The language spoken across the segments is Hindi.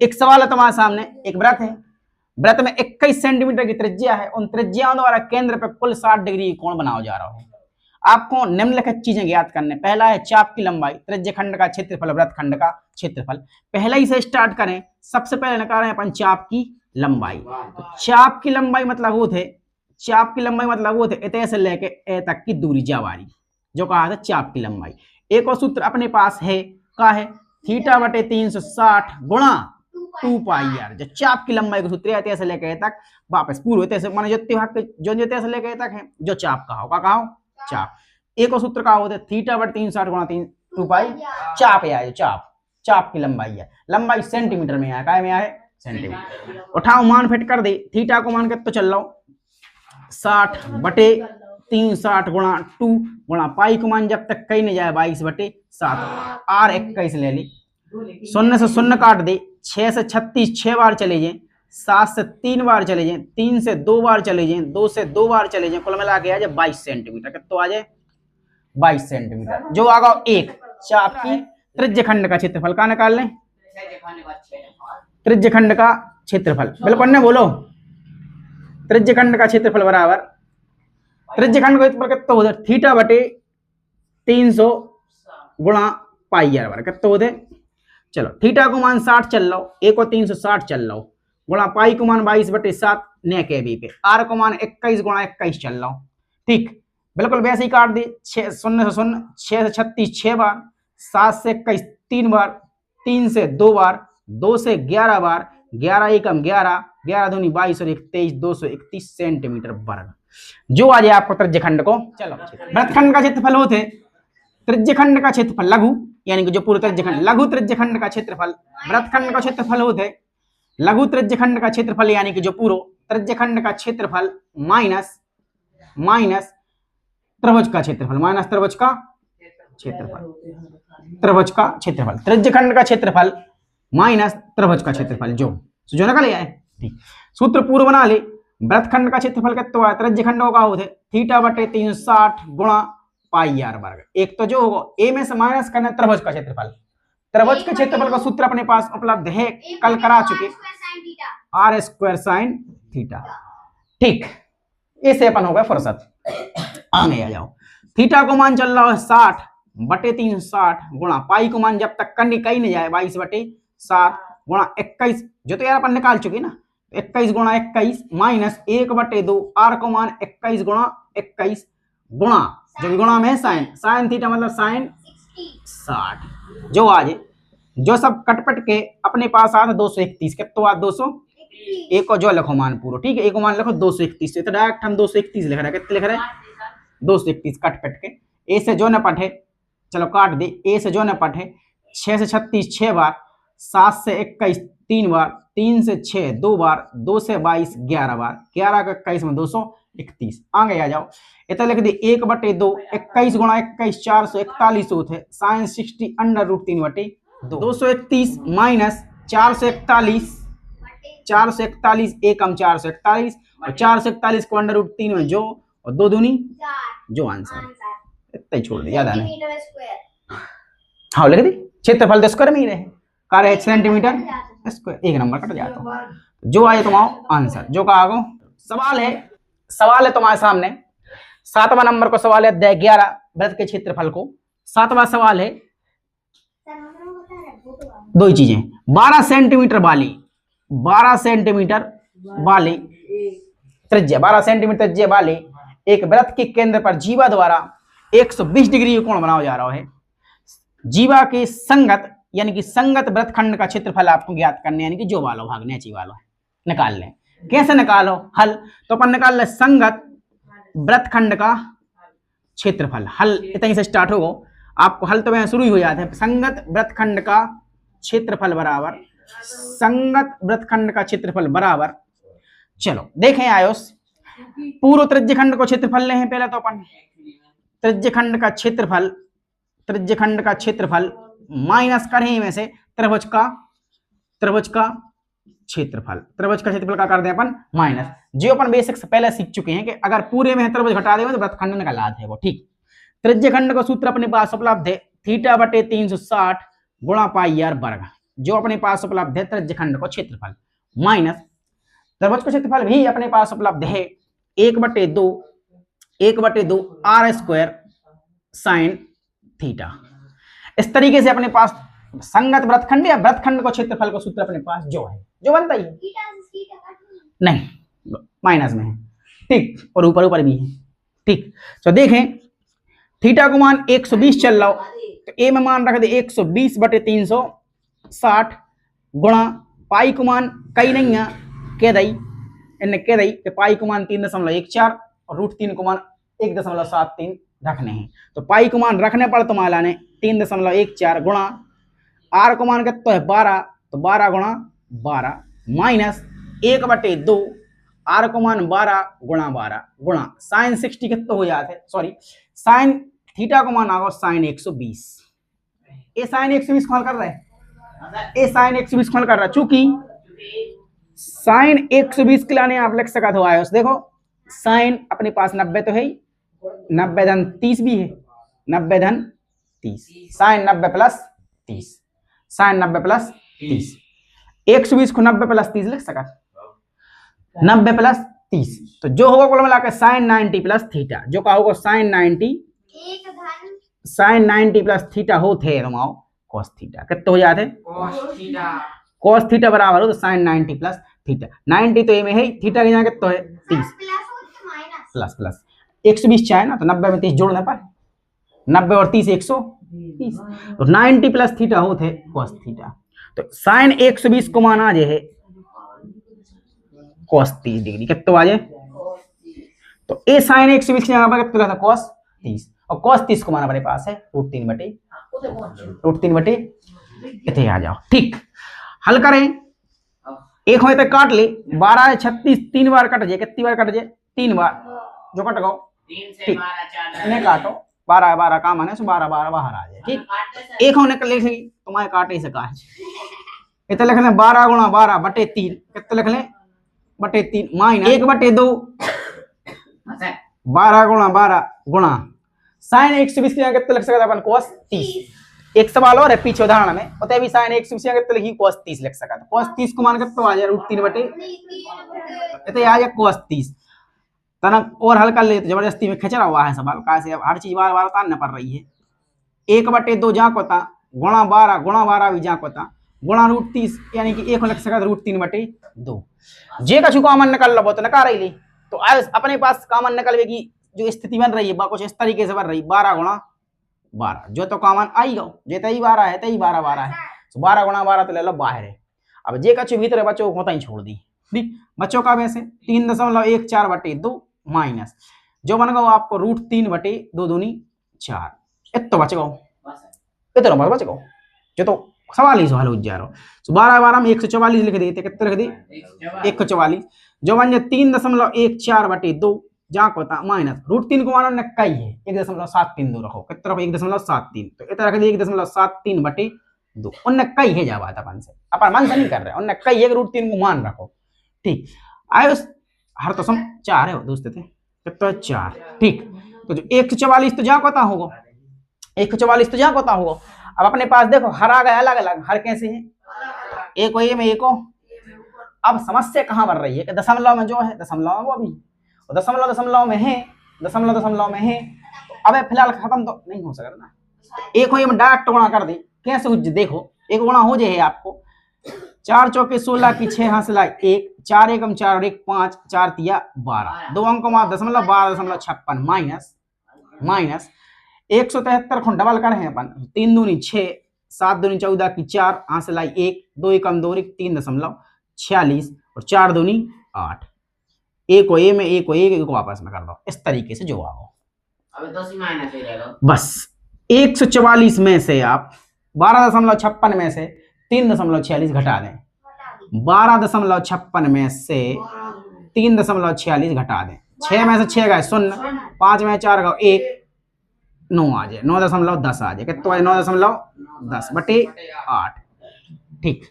एक सवाल है तुम्हारे सामने, एक व्रत है, व्रत में 21 सेंटीमीटर की त्रिज्या है, उन त्रिज्याओं द्वारा केंद्र पर कुल 60 डिग्री कोण बनाया जा रहा है। आपको निम्नलिखित चीजें ज्ञात करने। पहला है चाप की लंबाई, त्रिज्यखंड का क्षेत्रफल, वृत्तखंड का क्षेत्रफल। पहले ही से स्टार्ट करें, सबसे पहले निकाल रहे हैं अपन चाप की लंबाई। तो चाप की लंबाई मतलब वो थे, चाप की लंबाई मतलब वो थे इतने से लेके ए तक की दूरी जावारी, जो कहा था चाप की लंबाई। एक और सूत्र अपने पास है, का है थीटा बटे 360 गुणा 2 पाई आर। जो चाप की लंबाई का सूत्र है से लेके तक वापस पूर्व से माने जो से लेके तक है, जो चाप का होगा, कहा चाप। एक और सूत्र का होता है थीटा बटे 360 गुणा 2 पाई चाप है, चाप की लंबाई है। लंबाई सेंटीमीटर में है, काय में है सेंटीमीटर। उठाओ मान फिट कर दे, थीटा को मान के तो चल रहा 60 बटे 360 गुणा 2 गुणा पाई को मान जब तक कहीं नहीं जाए 22 बटे 7 आर 21 ले ली, 0 से 0 काट दे, 6 से 36 6 बार चले जाए, 7 से 3 बार चले जाए, 3 से 2 बार चले जाए, 2 से 2 बार चले जाए, कुल मिला के आ जाए 22 सेंटीमीटर। तो आ जाए 22 सेंटीमीटर। जो आगा एक चाप की त्रिज्यखंड का क्षेत्रफल का निकाल लें, त्रिज्यखंड का क्षेत्रफल बिल्कुल ने बोलो, त्रिज्यखंड का क्षेत्रफल बराबर त्रिज्यखंड का क्षेत्रफल कितना होता है, थीटा बटे 300 गुणा पाई आर बराबर कितना होते। चलो थीटा को मान 60 चल रहा, एक को 360 चल रहा, गुणा पाई को मान 22 बटे 7 ने के बी पे, आर को मान 21 गुणा 21 चल रहा। ठीक बिल्कुल वैसे ही काट दी, 0 से 0, 6 से 36 6 बार, 7 से 21 3 बार, 3 से 2 बार, 2 से 11 बार, 11 एकम 11, 11 दूनी 22 और 23 231 सेंटीमीटर वर्ग। जो आ जाए आपको त्रिज्यखंड को। चलो वृत्तखंड का क्षेत्रफल होते, त्रिज्यखंड का क्षेत्रफल लघु यानी कि जो पूरे त्रिज्यखंड, लघु त्रिज्यखंड का क्षेत्रफल, वृत्तखंड का क्षेत्रफल होते लघु त्रिज्यखंड का क्षेत्रफल यानी कि जो पूरा त्रिज्यखंड का क्षेत्रफल माइनस त्रिभुज का क्षेत्रफल, माइनस त्रिभुज का क्षेत्रफल, त्रिभुज का क्षेत्रफल, त्रिज्यखंड का क्षेत्रफल माइनस त्रिभुज का क्षेत्रफल, जो निकल आया है। ठीक सूत्र पूर्व बना ले, वृत्तखंड का क्षेत्रफल कितना है, त्रिज्यखंड होगा होते थीटा बटे 360 गुणा पाई आर वर्ग। एक तो जो होगा ए में से माइनस करना त्रिभुज का क्षेत्रफल, त्रिभुज के क्षेत्रफल का सूत्र अपने पास उपलब्ध है, कल करा चुके, आर स्क्वायर साइन थीटा। ठीक इसे अपन होगा फुर्सत, आगे आ जाओ। थीटा को मान चल रहा है 60 बटे 360 गुणा पाई को मान जब तक करनी कहीं नहीं जाए 22 बटे 7 गुणा 21, जो तो यार अपन निकाल चुके ना, 21 गुणा 21 माइनस 1 बटे 2, आर को मान 21 गुणा 21 गुणा जो भी गुणा में साइन थीटा मतलब साइन 60। जो आज जो सब कटपट के अपने पास आता 231 के तो आज 200 एक को जो लिखो मान पूरा, ठीक है, एक को मान लिखो 231 से, तो डायरेक्ट हम 231 लिख रहे हैं, कितने लिख रहे हैं 231 कटपट के। ए से जो न पढ़े चलो काट दे, ए से जो न पढ़े 6 से 36 6 बार, 7 से 21 3 बार, 3 से 6 2 बार, 2 से 22 11 बार, 11 का 21 में 231। आगे आ जाओ, इतना लिख दी 1 बटे 2, 21 गुणा 21 441 होते हैं, साइन 60 अंडर रूट 3 बटे 231 माइनस 441 एकम 441 और 441 को अंडर रूट 3 में जो और 2 दूनी जो आंसर इतना ही छोड़ दे, याद आने। हाँ लिख दी क्षेत्रफल 10 स्क्वायर में ही रहे, का रहे सेंटीमीटर स्क्वायर, एक नंबर कट जाता हूँ। जो आए तुम्हारा आंसर, जो कहा गो सवाल है तुम्हारे सामने। 7वां नंबर को सवाल है अध्याय 11 वृत्त के क्षेत्रफल को। 7वां सवाल है, दो ही चीजें, 12 सेंटीमीटर वाली त्रिज्या, 12 सेंटीमीटर त्रिज्या वाले एक वृत्त के केंद्र पर जीवा द्वारा 120 डिग्री कोण बनाया जा रहा है। जीवा के संगत यानी कि संगत वृत्तखंड का क्षेत्रफल आपको ज्ञात करने, यानी कि जो वालो भाग नीचे वालो निकाल लें। कैसे निकालो हल, तो अपन निकाल ले संगत वृत्तखंड का क्षेत्रफल। हल इतनी से स्टार्ट होगा, आपको हल तो वहां शुरू ही हो जाते हैं। संगत वृत्तखंड का क्षेत्रफल बराबर, संगत वृत्तखंड का क्षेत्रफल बराबर, चलो देखें आयोस, पूर्व त्रिज्यखंड को क्षेत्रफल ले हैं पहले तो अपन, त्रिज्यखंड का क्षेत्रफल माइनस करें में से त्रिभुज का क्षेत्रफल का कर दें अपन माइनस। जो अपन बेसिक से पहले सीख चुके हैं कि अगर पूरे में त्रिभुज घटा देंगे तो वृत्तखंड निकल आते हैं वो। ठीक त्रिज्यखंड का सूत्र अपने पास उपलब्ध है, थीटा बटे 360 गुणा पाई आर वर्ग। जो अपने पास उपलब्ध है त्रिज्यखंड का क्षेत्रफल माइनस त्रिभुज का क्षेत्रफल भी अपने पास उपलब्ध है 1/2 आर स्क्वायर साइन थीटा। इस तरीके से अपने पास संगत वृत्तखंड या वृत्तखंड का क्षेत्रफल का सूत्र अपने पास जो है जो बनता ही है नहीं माइनस में है, ठीक, और ऊपर ऊपर भी है, ठीक। तो देखें थीटा को मान 120 चल रहा हो तो ए में मान रख दे 120/360 गुणा पाई को मान कई नहीं है कह दई कि पाई को मान 3.14 और √3 को मान 1.73 रखने हैं। तो पाई को मान रखने पर तुम्हारा ने 3.14 गुणा आर को मान कितना है 12 तो 12 गुणा 12 माइनस 1/2 आर को मान 12 गुणा साइन 60 कितना हो जाते हैं, सॉरी साइन थीटा को मान आगा साइन 120। ये साइन 120 खोल कर रहा है, ये साइन 120 खोल कर रहा है, चूंकि साइन 120 के लाने आप लिख सका तो आए देखो साइन अपने पास 90 तो है ही, 90 धन 30 भी है, 90 धन 30 साइन 90 प्लस 30 साइन 90 प्लस 30 120 को 90 प्लस 30 लिख सका 90 प्लस 30 तो जो होगा कुल मिलाकर साइन 90 प्लस थीटा जो का होगा साइन 90 प्लस थीटा होते रमाओ कॉस थीटा कितना हो जाते कॉस थीटा बराबर हो तो साइन 90 प्लस थीटा 90 तो ए में है थीटा के यहाँ कितना है 30 प्लस प्लस 120 चाहे ना तो 90 में 30 जोड़ना पाए 90 और 30 130 तो 90 प्लस थीटा होते कॉस थीटा। तो साइन 120 को माना जे है कॉस 30 डिग्री कितना आ जाए तो ए साइन 120 के यहाँ पर कितना था कॉस 30 और कॉस 30 को माना अपने पास है √3 बटे इतने आ जाओ, ठीक। हल करें एक होए तो काट ले 12 36 3 बार कट जाए कितनी बार कट जाए 3 बार जो कट गो ठीक इन्हें काटो 12 12 काम आने से 12 12 बाहर आ जाए, ठीक। एक होने कर ले सकी तुम्हारे काटे से काट इतना लिख लें 12 गुणा 12 बटे 3 कितना लिख लें बटे 3 माइनस 1/2 12 गुणा 12 गुणा साइन 120 के कितना लिख सकता अपन cos 30 एक सवाल और है पीछे उदाहरण में होता है भी साइन 120 के कितना लिखी cos 30 लिख सकता cos 30 को मान के तो आ जाए √3 बटे इतने आ जाए cos 30 तना और हल कर ले तो जबरदस्ती में खिंच रहा हुआ है सवाल कैसे अब हर चीज बार बार उतारना पड़ रही है 1/2 जहाँ को था गुणा 12 भी जहाँ को था गुणा √30 यानी कि एक लिख सकता √3/2 जे का छुका मन निकल लो तो नकार ली तो अपने पास कामन निकलवे की जो स्थिति बन रही है कुछ इस तरीके से बन रही 12 गुणा 12 जो तो कामन आई गो जे तई 12 है तई 12 है तो 12 गुणा 12 तो ले लो बाहर है। अब जे का भीतर बच्चों को ही छोड़ दी ठीक बच्चों का वैसे 3.14/2 माइनस जो बन गो आपको √3/2 दूनी 4 इतना बच गो इतना बच गो जो तो सवाल ही सवाल हो जा रहा तो 12 में 144 लिख देते कितने लिख दी 144 जो बन जाए 3.14/2 जहाँ को था माइनस √3 को मानो कई है 1.732 रखो कितना 1.73 तो इतना रख दिए 1.73/2 उनने कई है जा बात अपन से अपन मन से नहीं कर रहे उनने कई है √3 को मान रखो ठीक आयो हर तो सम 4 है दोस्त थे कितना 4 ठीक तो जो 144 तो जहाँ को था होगा 144 तो जहाँ को था होगा। अब अपने पास देखो हर आ गया अलग अलग हर कैसे है एक हो में एक हो। अब समस्या कहाँ बन रही है कि दशमलव में जो है दशमलव में वो अभी दशमलव में है दशमलव में है अब फिलहाल खत्म तो नहीं हो सकता ना एक हो में डायरेक्ट गुणा कर दी कैसे हो देखो एक गुणा हो जाए आपको 4 चौके 16 की 6 हासिला 1 4 एकम 4 और 1 5 4 तिया 12 दो अंकों में 12.56 माइनस 173 को डबल कर अपन 3 दूनी 6 7 दूनी 14 की 4 हासिला 1 2 एकम 2 3.46 और 4 दूनी 8 एक को ए में एक को एक को वापस में कर दो इस तरीके से जो आओ अब तो माइनस ही रहेगा बस 144 में से आप 12.56 में से 3.46 घटा दें 12.56 में से 3.46 घटा दें 6 में से 6 गए 0 5 में 4 गए 1 9 आ जाए 9.10 आ जाए कितना 9.10 बटे 8 ठीक।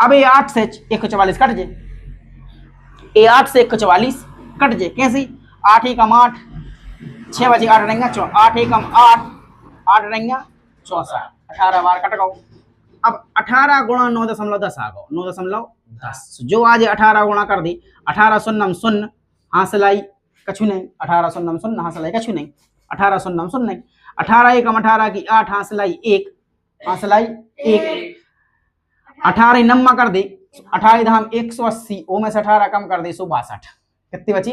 अब ये 8 से 144 कट जाए ये 8 से 144 कट जाए कैसे 8 एकम 8 6 बजे 8 रहेंगे 8 एकम 8 8 रहेंगे 64 18 बार कट गो अब 18 गुणा 9.10 आ गो 9.10 जो आज 18 गुणा कर दी 18 शून्य शून्य हाँ सिलाई कछु नहीं 18 शून्य शून्य हाँ सिलाई कछु नहीं 18 शून्य शून्य नहीं 18 एकम 18 की 8 हाँ सिलाई 1 हाँ सिलाई 1 18 नम्मा कर दे 18 धाम 180 ओ में से 18 कम कर दे 162 कितनी बची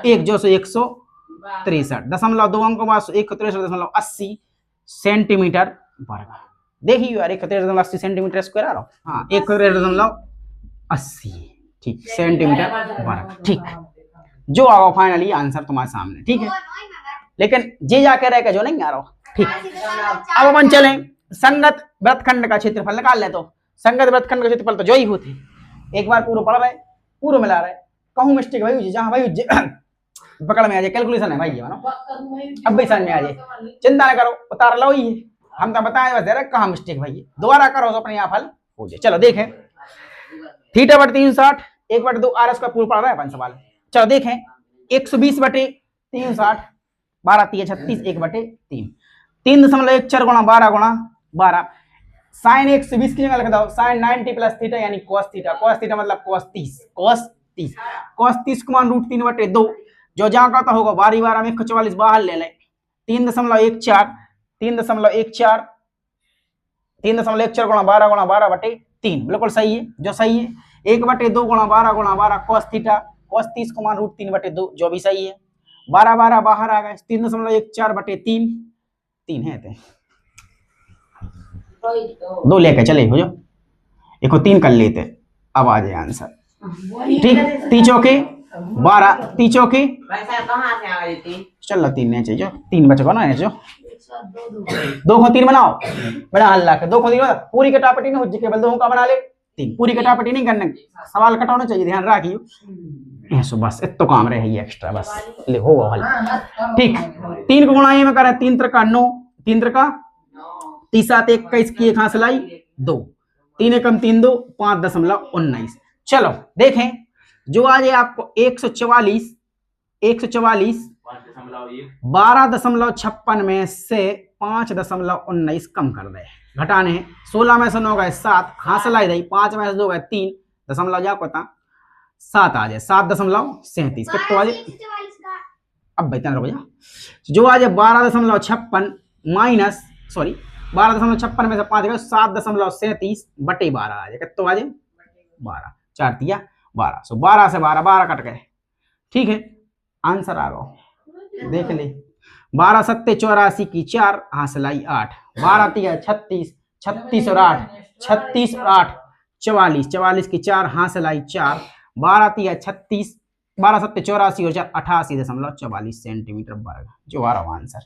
1 जो सो 163 दशमलव 2 अंक बाद 163.80 सेंटीमीटर वर्ग देखिए यार 163.80 सेंटीमीटर स्क्वायर आ रहा हाँ 163.80 ठीक सेंटीमीटर वर्ग ठीक जो आओ फाइनली आंसर तुम्हारे सामने ठीक है लेकिन जे जाके रह के जो नहीं आ रहा ठीक अब अपन चलें संगत वृत्तखंड का क्षेत्रफल निकाल ले तो संगत वृत्तखंड का क्षेत्रफल तो जो ही होते एक बार पूरा पढ़ रहे पूरा मिला रहे कहूँ मिस्टेक भाई जहाँ भाई पकड़ में आ जाए कैलकुलेशन है भाई ये मानो अब भाई समझ में आ जाए चिंता न करो उतार लो ही हम तो बताए बस दे रहे कहाँ मिस्टेक भाई दोबारा करो तो अपने यहाँ फल हो जाए चलो देखें थीटा बटे 360 1/2 आर स्क्वायर पूरा पढ़ रहा है अपन सवाल चलो देखें 120 बटे 360 12 3 36 1/3 3.14 गुणा 12 गुणा 12 साइन 120 की जगह लिख दो साइन 90 प्लस थीटा यानी cos थीटा मतलब cos 30 को मान √3/2 जो जहां का होगा 12 12 में 144 बाहर ले लें 3.14 गुणा 12 गुणा 12/3 बिल्कुल सही है जो सही है 1/2 गुणा 12 cos 30 को मान √3/2 जो भी सही है 12 12 बाहर आ गए 3.14/3 3 है थे 2 लेके चले हो जो एक 3 कर लेते अब आ जाए आंसर ठीक 3 चौके 12 3 चौके कहाँ से आ गई थी चलो 3 नहीं चाहिए 3 बचे ना जो 2 को 3 बनाओ बड़ा हल्ला के 2 को 3 पूरी कटापटी नहीं हो जी केवल 2 का बना ले 3 पूरी कटापटी नहीं करने सवाल कटाना चाहिए ध्यान रखियो ऐसो बस इतना काम रहे ये एक्स्ट्रा बस ले हो हल ठीक 3 को गुणा में करें 3 त्रिका 9 3 त्रिका 30 7 21 की एक हासिलाई 2 3 एकम 3 2 5.19 चलो देखें जो आज है आपको 144 12.56 में से 5.19 कम कर दे घटाने 16 में से 9 गए 7 हासिलाई रही 5 में से 2 गए 3 दशमलव जा पता 7 आ जाए 7.37 कितना आ जाए अब बेहतर रुक जा जो आज 12.56 माइनस सॉरी 12.56 में से 5 गए 7.37 बटे 12 आ जाए कितना आ जाए 12 4 दिया 12 सो 12 से 12 कट गए ठीक है आंसर आ गया देख ले 12 7 84 की 4 हासिलाई 8 12 3 36 36 और 8 36 और 8 44 की 4 हासिलाई 4 12 3 36 12 7 84 और 4 88.44 सेंटीमीटर वर्ग जो आ रहा आंसर